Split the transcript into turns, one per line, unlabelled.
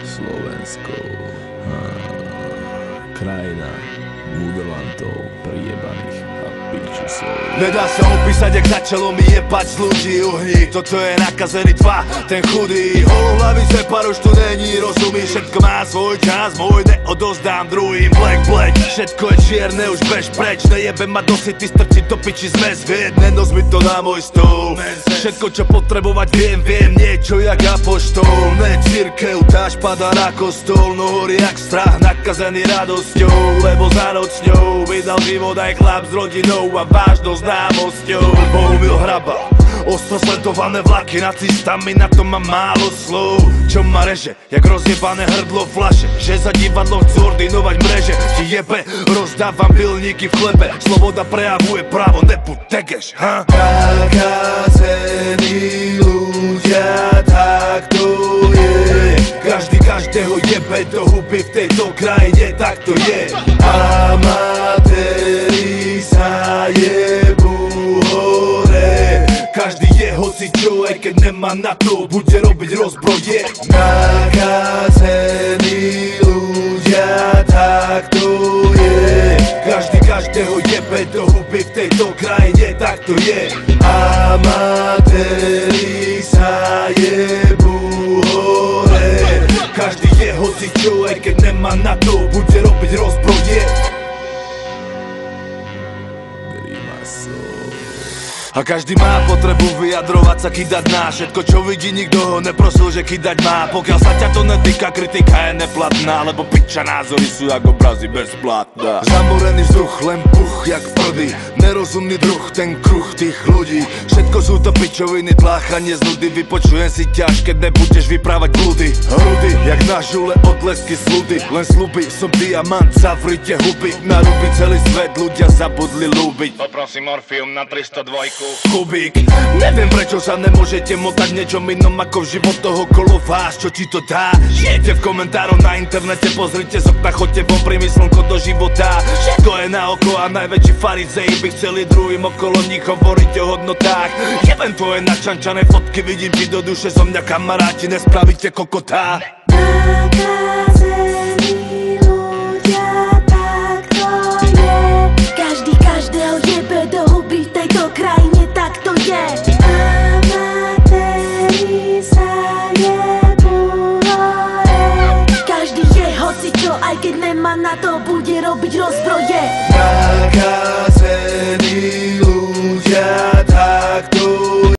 Slovensko, krajina mudrlantov, priebaných a pičusov.
Nedá sa opísať, jak začalo mi jebať z ľudí uhní. Toto je nakazený tva, ten chudý. Holohlavý separ už tu není, rozumí. Všetko má svoj čas, môj neodozdám druhým. Black, všetko je čierne, už bež preč. Nejebe ma do city, strčiť do piči zmes. Vied, nenos mi to na môj stôl. Všetko, čo potrebovať viem niečo jak apoštol. Ne cirkev, tá špada na kostol. No horí jak strach, nakazený radosťou. Lebo za nocňou vydal život aj chlap s rodinou a vážnou známosťou. Bohumil Hraba, ostro sledované vlaky nacistami, na to mám málo slov. Čo ma reže, jak rozjebané hrdlo flaše. Že za divadlo chcú ordinovať mreže. Ti jebe, rozdávam pilníky v chlebe. Sloboda prejavuje právo, nepuď tegeš, ha? Nakazení ľudia, tak to je. Každý každého jebe do huby v tejto krajine, tak to je. Amatéri sa jebú hore. Každý je hocičo, aj keď nemá na to, bude robiť rozbroje. Nakazení ľudia, tak to je. Každý každého jebe do huby v tejto krajine, tak to je. Amatéri sa jebú hore. Každý je hocičo, aj keď nemá na to, bude robiť rozbroje. A každý má potrebu vyjadrovať sa, kydať na všetko, čo vidí, nikto ho neprosil, že kydať má. Pokiaľ sa ťa to netýka, kritika je neplatná, lebo piča názory sú jak obrazy bezplatná. Zamorený vzduch, len puch jak prdy. Nerozumný druh, ten kruh tých ľudí. Všetko sú to pičoviny, tláchanie z nudy. Vypočujem si ťaž, keď nebudeš vyprávať blúdy. Hrudy, jak na žule, odlesky sludy. Len sluby, som diamant, zavrite huby. Na ruby celý svet, ľudia zabudli ľúbiť.
Poprosím Orfium na 302.
Kubík, neviem prečo sa nemôžete motať niečom inom ako v životoch okolo vás, čo ti to dá? Žijete v komentároch na internete, pozrite z okna, chodte von, príjmi slnko do života. Všetko je na oko a najväčší farizeji by chceli druhým okolo nich hovoriť o hodnotách. Jebem tvoje načančané fotky, vidím ti do duše, zo mňa kamaráti, nespravíte kokotá.
Nakazení ľudia, tak to je. Každý každého jebe do huby v tejto krajine, tak to je.